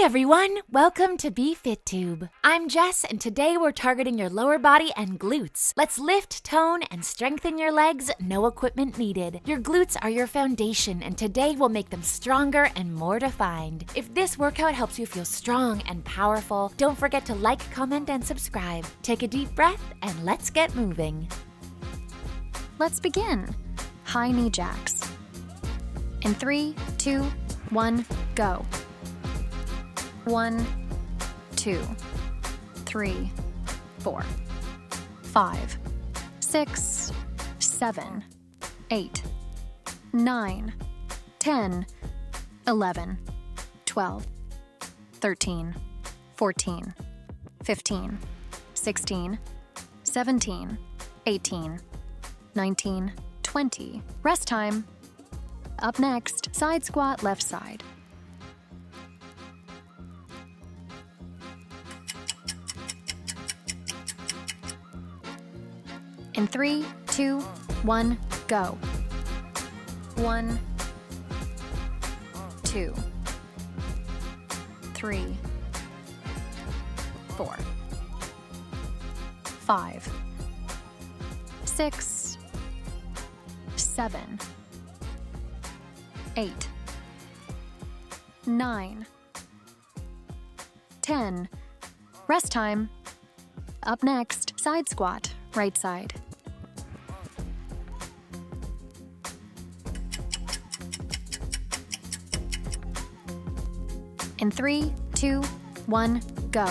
everyone, welcome to BFITTUBE. I'm Jess, and today we're targeting your lower body and glutes. Let's lift, tone, and strengthen your legs, no equipment needed. Your glutes are your foundation, and today we'll make them stronger and more defined. If this workout helps you feel strong and powerful, don't forget to like, comment, and subscribe. Take a deep breath, and let's get moving. Let's begin. High knee jacks. In 3, 2, 1, go. 1, 2, 3, 4, 5, 6, 7, 8, 9, 10, 11, 12, 13, 14, 15, 16, 17, 18, 19, 20. Rest time. Up next, side squat left side. In 3, 2, 1, go. 1, 2, 3, 4, 5, 6, 7, 8, 9, 10. Rest time. Up next, side squat, right side. In 3, 2, 1, go.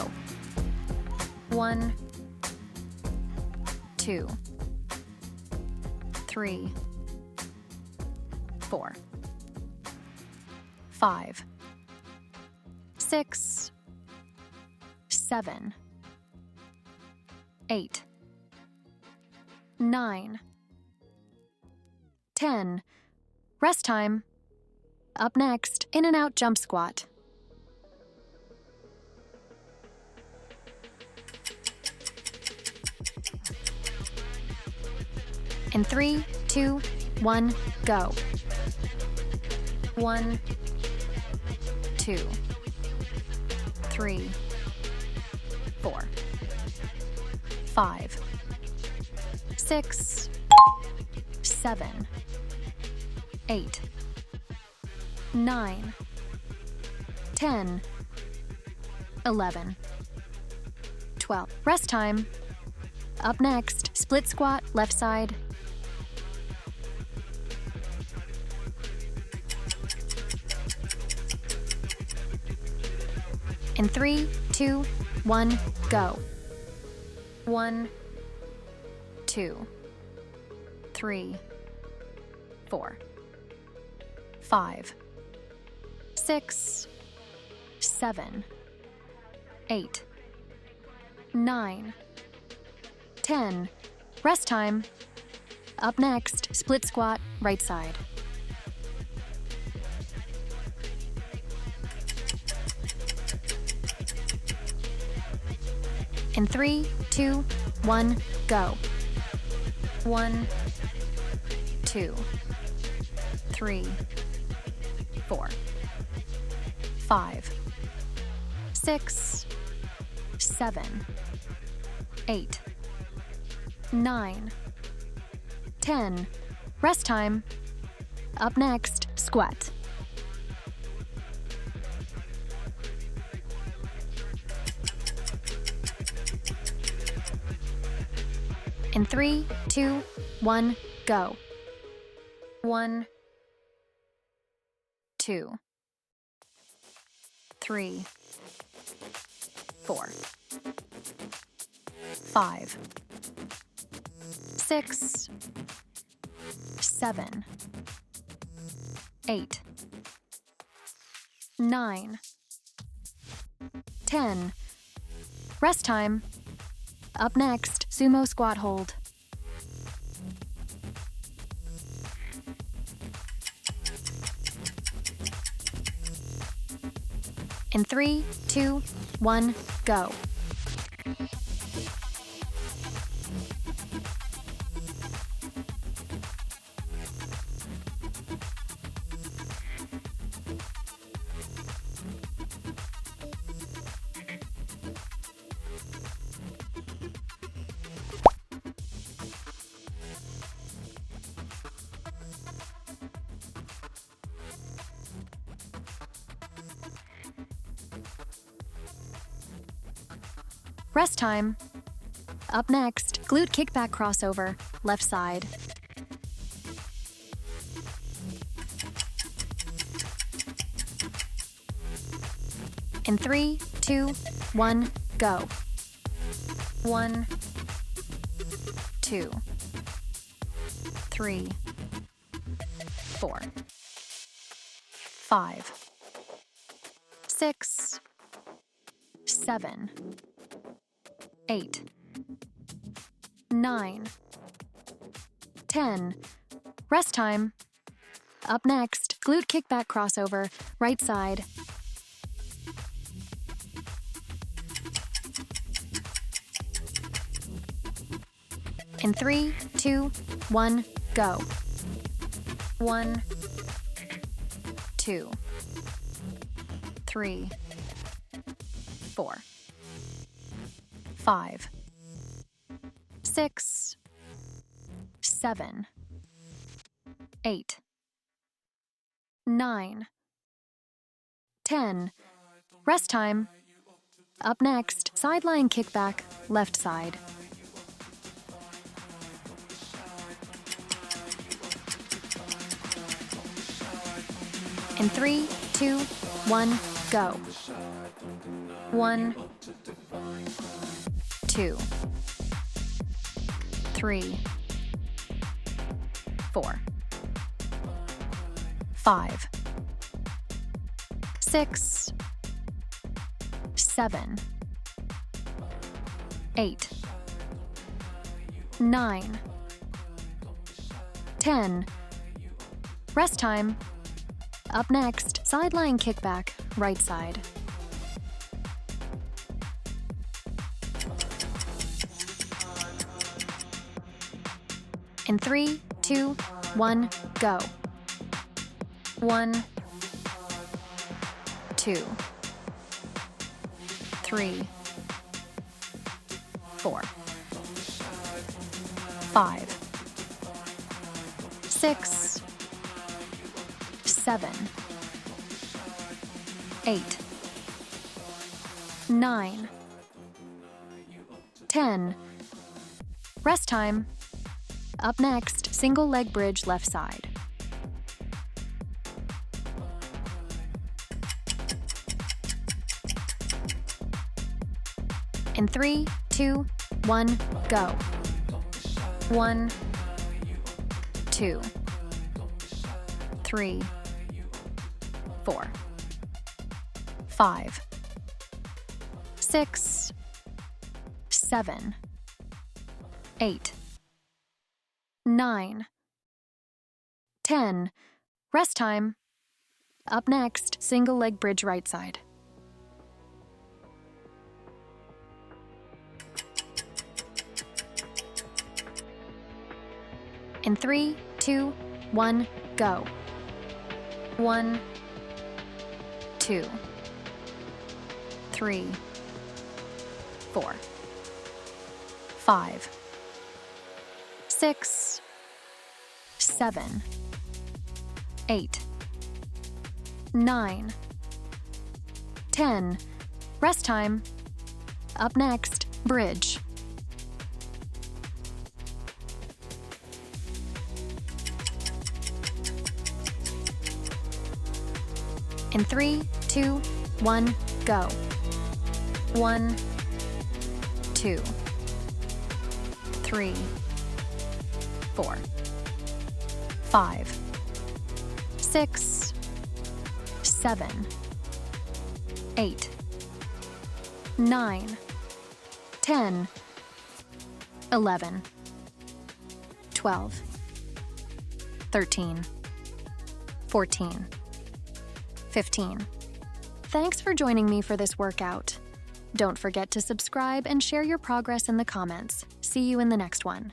1, 2, 3, 4, 5, 6, 7, 8, 9, 10. Rest time. Up next, in and out jump squat. In 3, 2, 1, go. 1, 2, 3, 4, 5, 6, 7, 8, 9, 10, 11, 12. Rest time. Up next, split squat left side. In 3, 2, 1, go. 1, 2, 3, 4, 5, 6, 7, 8, 9, 10. Rest time. Up next, split squat right side. In 3, 2, 1, go. 1, 2, 3, 4, 5, 6, 7, 8, 9, 10. Rest time. Up next, squat. In 3, 2, 1, go. 1, 2, 3, 4, 5, 6, 7, 8, 9, 10. Rest time. Up next, sumo squat hold. In 3, 2, 1, go. Rest time. Up next, glute kickback crossover, left side. In 3, 2, 1, go. 1, 2, 3, 4, 5, 6, 7, 8, 9, 10. Rest time. Up next, glute kickback crossover, right side. In 3, 2, 1, go. 1, 2, 3, 4, 5, 6, 7, 8, 9, 10. Rest time. Up next, sideline kickback, left side. In 3, 2, 1, go. 1, 2, 3, 4, 5, 6, 7, 8, 9, 10. Rest time. Up next, sideline kickback, right side. In 3, 2, 1, go. 1, 2, 3, 4, 5, 6, 7, 8, 9, 10. Rest time. Up next, single leg bridge left side. In 3, 2, 1, go. 1, 2, 3, 4, 5, 6, 7, 8, 9, 10. Rest time. Up next, single leg bridge right side. In 3, 2, 1, go. 1, 2, 3, 4, 5, 6, 7, 8, 9, 10. Rest time. Up next, bridge. In 3, 2, 1, go. 1, 2, 3, 4, 5, 6, 7, 8, 9, 10, 11, 12, 13, 14, 15. Thanks for joining me for this workout. Don't forget to subscribe and share your progress in the comments. See you in the next one.